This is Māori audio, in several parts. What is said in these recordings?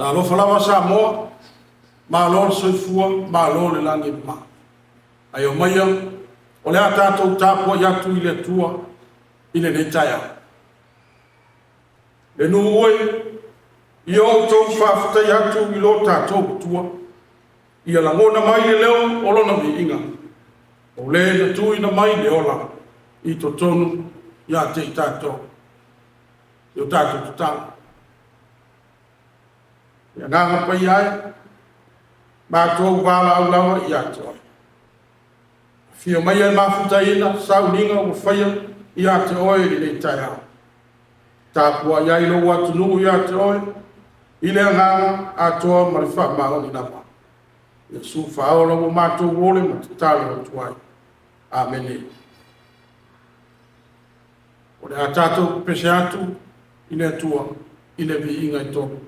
Ta lo fala sa mo ma lo so fu ma lo le langi ma ayo maya o le ata to ta po ya tu ile tua ile ne taya le no oi yo to fa fa ya tu lo ta to tua ia la ngona mai le leo o lo na mi inga o le na tu ina mai le ola I to tonu ya te tato yo tato to ta ya nga pa ya ba to ba la la ya to fio mai ma futa ina sa ulinga o faya ya te oi le taya ta po ya ilo wa tu nu ya te oi ile nga a to ma fa ma o na pa ya su fa o lo ma to wo le ma ta lo to ai amen o le atato pese atu ile atua ile vi inga i toku.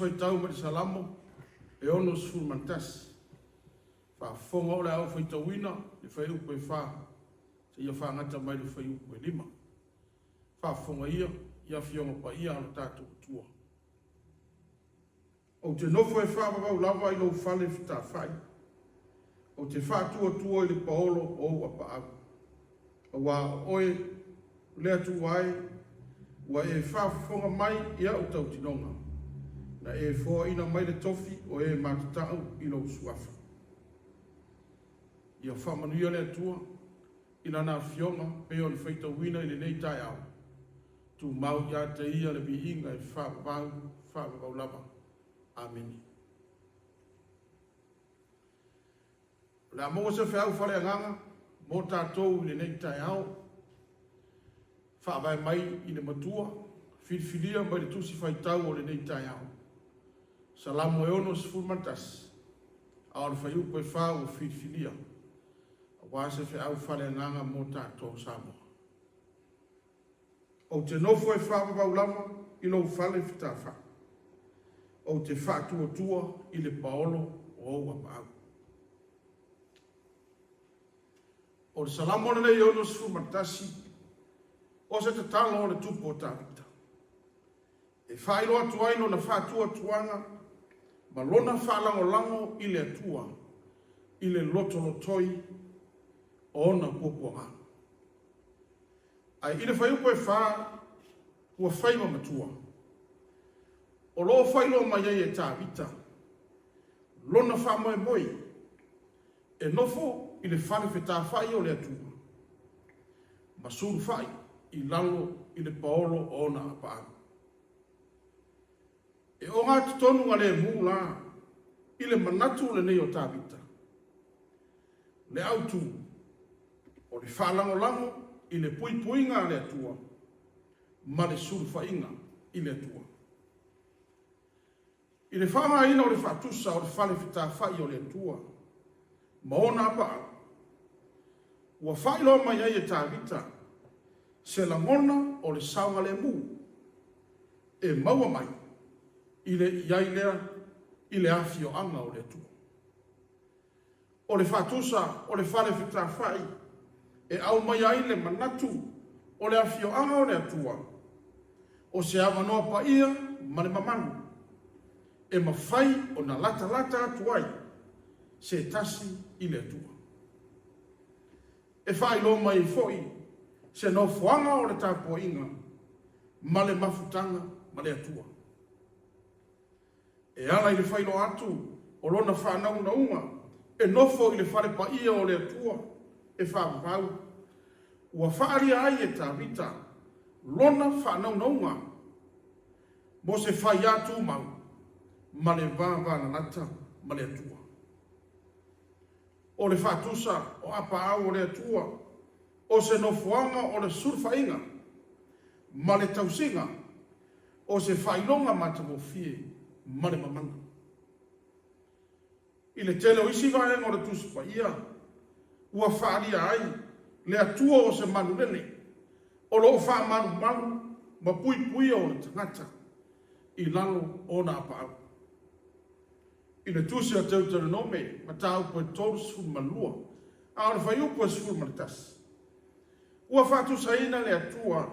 Fai tau ma salamo e ono sful mantas fa fonga ola au fai tauina e fai upo e fa se ia fa ngata mai le fai upo e lima fa fonga ia fionga pa ia ala tatu tua o te nofo e fa wau lava I lo fale fita fai o te fa tua I le paolo o apa au wa oe lea tu wai wa e fa fonga mai ia o tau tinonga na e fo ina mai le tofi o e matutau I lo suafa. Ia whamanuia le atua, ina na fionga, peo le whaita wina I le nei tai au. Tu mau ia te ia le bihinga e whapapau lava. Amen. Le amonga se whiau whale anganga, mo tātou le nei tai au, whawai mai I le matua, whilwhilia mai le tusi whaitau o le nei tai au. Salamo e ono sifur mantas. Aor fai upo e whau o whilwhilia. Wase fe au whale nganga mo tātou Samoa. O te nofo e whapapau lama, I lo whale whitawha. O te whātua tua I le paolo o au apa au. o le salamo le nei ono sfu matasi o se te talo o le tupo o tāwita. E whaelo atu aino na whātua tuanga ma lona whalango lango i le atua i le lotolotoi o ona puapuanga. Ai ile whaiupo e wha ua whaima matua. O loo whailo mai e tāwita lona wha moi e nofo i le whare whetā whai o le atua. Ma suru whai i lalo i le paolo o ona apaan. E o ngā titonu ngā le mūla i le manatu le nei o tāwita. Le autu o le whalango i le puipuinga le atua ma le suru whainga i le atua. I le whanga ina o le whatusa o le whale whita whai o le atua ma ona apaan. Ua whailo mai ai e tāwita se la ngona o le saunga le mū e maua mai i le iai lea i le afi o anga o le atua. O le whatusa o le whale whita whai e au mai ai le manatu o le afi o anga o le atua o se awa noa pa ia ma le mamanu e mawhai o na lata atu ai se tasi i le atua. E whai lo mai foi se no fuanga o le tāpua inga ma le mafutanga ma le atua. E ala i le whailo atu o lona whanau na unga e nofo i le whare pa ia o le atua e whapapau. Ua whaaria ai e tāwita lona whanau na unga mo se whai atu mau ma le vāvana nata ma le atua. O le whatusa o apa au o le atua o se nofuanga o le surfainga ma le tausinga o se whailonga matamofie ma le mamanga. I le tele o isi vaenga o le tusipa ia ua whaaria ai le atua o se manu lele o lo wha manu ma pui o le tangata i lalo o na apa au. I le tusi a teutare nome ma tau po e tolu sifu malua a o le whai upo e sifu malitas. Ua whatusa ina le atua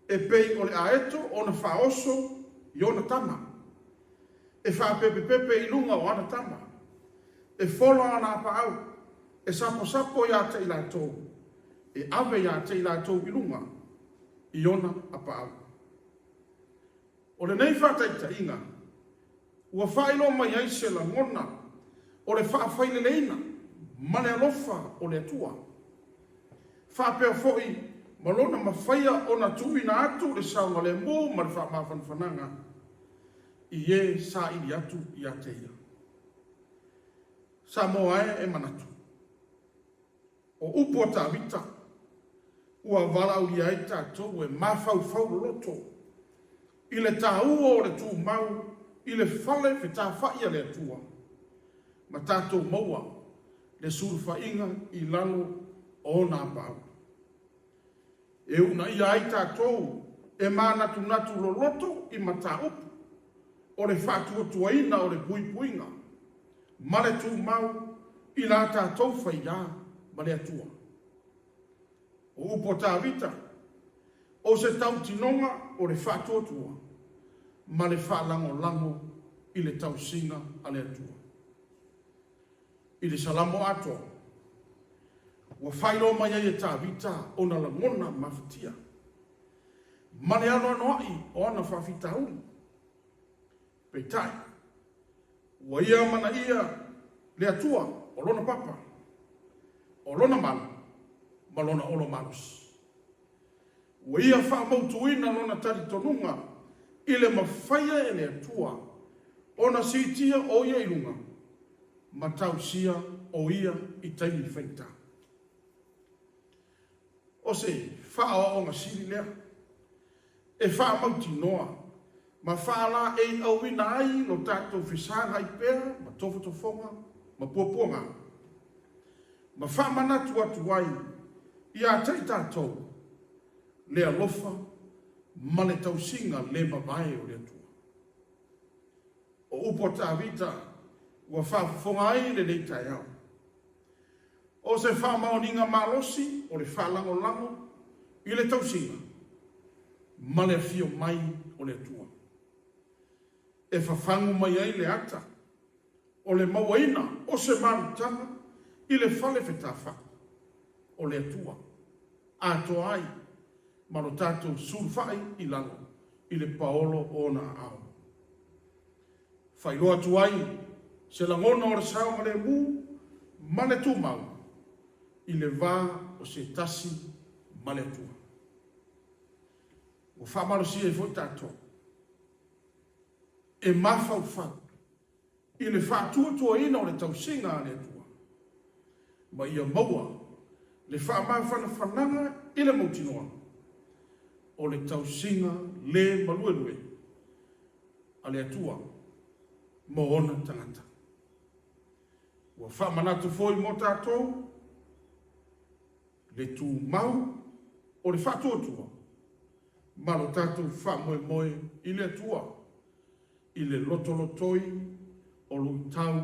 e pei o le aeto o na whaoso i ona tama. E wha pepe i lunga o ana tama. E fola ana apa au. E sapo i ate i lātou. E ave i ate i lātou i lunga i ona apa au. O le nei whataita inga ua whailo mai ai se la ngona o le whaafai leina ma le alofa o le atua. Whapea foi malona mawhaia o na tui na atu le saunga le mō ma le whaamawhanwhananga i e sa ili atu i ateia. Sa moa e manatu. O upo o tāwita ua walau i ai tātou e mawhau loto i le tāua o le tū mau i le whale whetā whaia le atua. Ma tātou maua le suru whainga i lalo o nā pāu. E una ia ai tātou e mānatu lo loto i mata upu o le whātuatuaina o le puipuinga. Ma le tū mau i la tātou whaia ma le atua. O upo tāwita o se tautinonga o le whātuatua ma le whaalango i le tausinga a le atua. I le salamo ato, ua whailo mai e tāwita o na langona mawhitia. Ma le ano ai o ana whawhitau. Peitai, ua ia mana ia le atua o lona papa, o lona mana, ma lona olo manus. Ua ia whaamautuina lona tari tonunga i le mawhaia e le atua o na sitia o ia ilunga ma tausia o ia i taimi whaita. O se wha o ngā siri lea e wha mauti noa ma wha la e au ina ai no tātou whisanga i pēra ma tofotofonga ma puapuanga ma wha manatu atu ai i a tei tātou le alofa ma le tausinga le mawai o le atua. O upo tāwita ua whafonga ai le nei tai au. o se whaamaoninga malosi, o le whaalango lango, i le tausinga, ma le fio mai o le tua. E whawhangu mai ai le ata, o le mawaina, o se marutanga, i le whale whetawha, o le tua. Ato ai, maro tātou surwhai i lango, i le paolo o na ao. Whailoa tu ai, se langona o le sao ma le mū, ma le tu mau, i le vā o se tasi ma le tua. O whamaro si e fo tātou. E mawhau whau, i le whātua tua ina o le tausinga a le tua. Ma ia maua, le whaamawhana whananga i le mautinoa. O le tausinga le maluelue, a le atua, mo ona tangata. Ua whaamanatu foi mo tātou, le tū mau, o le whātua tua, maro tātou whaamoe moe i le atua, i le lotolotoi, o lu tau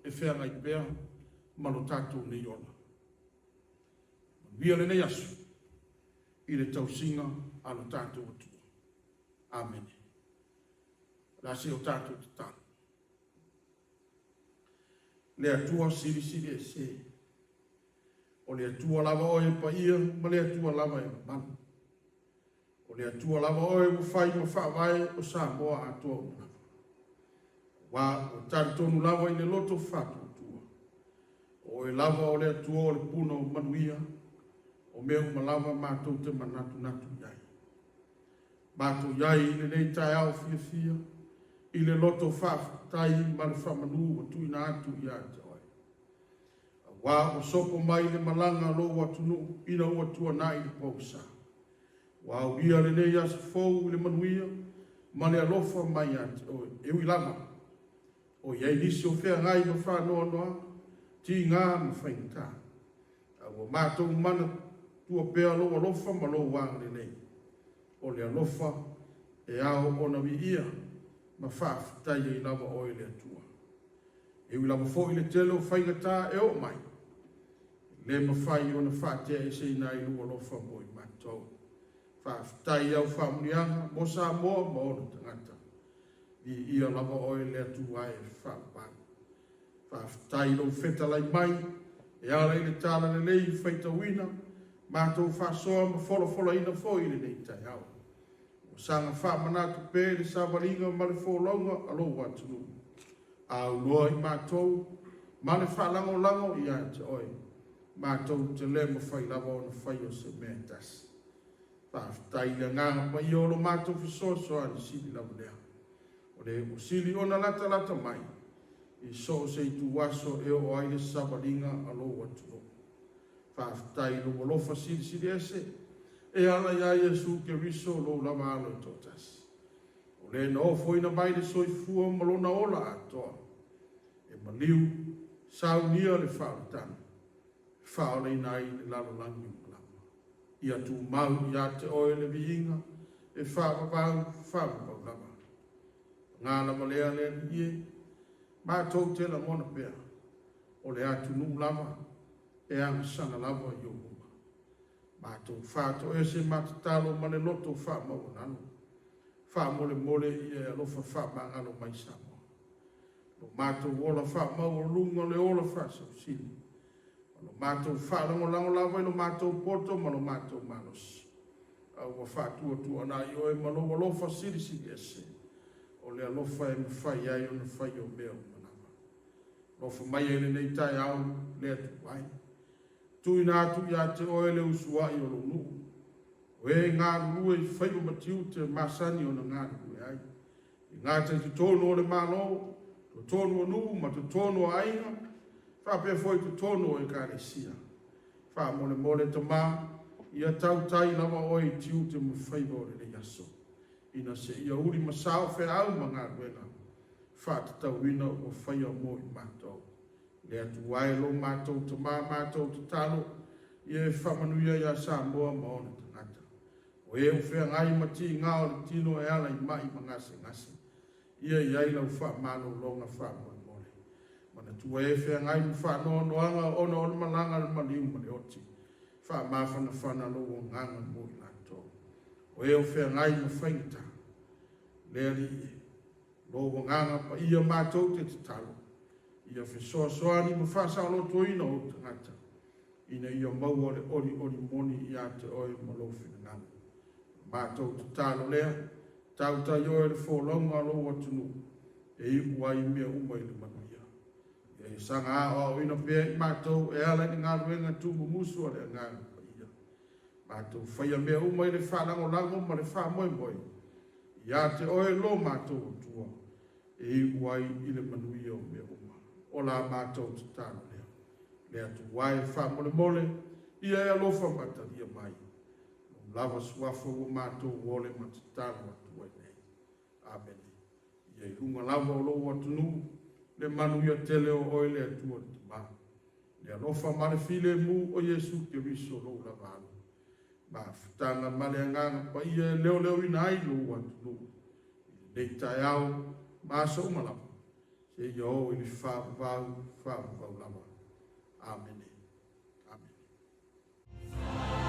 e whea pēr, maro tātou nei ona. Via le nei asu, i le tausinga alo tātou atua. Amen. La se o tātou te tāna. Le atua siri siri e se. O le atua lava oe pa ia, ma le atua lava e manu. O le atua lava oe u whai ma whaavai o sa moa atua una. Wa o tātonu lava i le loto whātua atua. O e lava o le atua o le puna o manuia, o meu malava mātou te manatu natu iai. Mātou iai i le nei tai au fia fia, i le loto whaatai ma le whamanu o tuina atu i ate oe. Wā o sopo mai le malanga lo watunu ina ua tua nai le pausa. Wā o ia le nei asa fau i le manuia, ma le alofa mai ate oe. Ewi lama, o iai nisi o whea ngai ma whanoa noa, ti ngā ma whaingata. O mātou mana tua pēa lo alofa ma lo wang le nei. O le alofa e ao ona vi ia ma whaafitai e lava oe le atua. E ui lava fo i le telo whaingata e o mai. Le ma whai ona whaatea e se ina i lua alofa mo i mātou. Whaafitai au whaamunianga mo sa moa ma ona tangata. I ia lava oe le atua e whaapanga. Whaafitai lo whetalai mai e ala i le tāna le lei whaitawina, mātou whaasoa ma whola ina fo i le nei tai au. O sanga whaamanatu pē le sāwaringa ma le wholaunga alo watunu. A uloa i mātou, ma le whaalango i a te oe. Mātou te le ma whai lava o na whai o se mea tasi. Whaafitai le nganga pa i olo mātou whisoa ni sili lava lea. O le o sili ona lata mai. I so se tu waso e o aile sabalinga alo watu. Whaafitai lo walofa siri ese, e ala ia Yesu ke riso lo lava alo totas. O le na ofo ina baile soi fua malona ola atoa. E maliu, saunia le whaautana. Whaole inai le lalo langi mklama. Ia tu mau ia te oe le viinga, e whaapapau lava. Ngāna malea le ie, mātou te la mona pēr, o le atu nuu lava, e anga sana lava i o uma. Mātou whātou e se mātatalo ma le loto wha maunanu. Wha mole i e alofa wha mangalo mai samo. Lo mātou ola wha maurunga le ola wha sausini. Lo mātou wha lango lava i lo mātou poto ma lo mātou manos. Au wa wha tua na i oe ma lo walofa siri ese. O le alofa e mwhai ai o na whai o meo. Lofa mai ele nei tai au le atu ai. Tui nā atu i a te oe le usua i o lo nuu. O e ngā rue i whaiwa matiu te masani o na ngā rue ai. I ngā te tono o le mālo, to tono o nuu, ma to tono o ainga, whapea foi to tono o e kāre sia. Wha mole te mā, i a tau tai lava oe i tiu te mwhaiwa o le yaso. Ina se ia uri masao whea au ma ngā ruenga. Whātatauina o whaia mo i mātou. Le atu waelo mātou te mā mātou te talo, i e whamanuia i a Samoa ma ona tangata. O e o whea ngai mati ngā o le tino e ala i mai ma ngase. Ia i ailau wha mālo longa wha mole. Ma Mana tua fe ngai mu fa no anga ono malanga maliu mali oti. Fa ma fana lo nganga mo na to. O e fe ngai mu faita. Leri lo nganga pa ia matou te talo. Ia fe soani mu fa sa lo to ina o tangata. Ina ia mau ori moni ia te oi malo finanga. Matou te talo lea. Tau ta yo e fo longa lo atunu. E i wai mea umai le manuia. E sanga o ina pe matou e ala ni ngā ruenga tumu musu ale ngā ia. Matou whaia mea umai le whanango lango ma le wha moi moi. Ia te oe lo matou tua. E i wai i le manuia o mea umai. O la matou te tano lea. Lea tu wai wha mole mole. Ia e alofa mataria mai. Lava suafa o matou wole matatano atu e nei. Amen. Ia i runga lava o lo atunu. Le manuia tele o oile atua le tama. Le alofa male file mu o Yesu ke riso lo lava anu. Ma futanga male anganga pa ia leo ina ai lo atunu. Nei tai au ma so malama. Se ia o ili whaavau lava. Amen. Amen.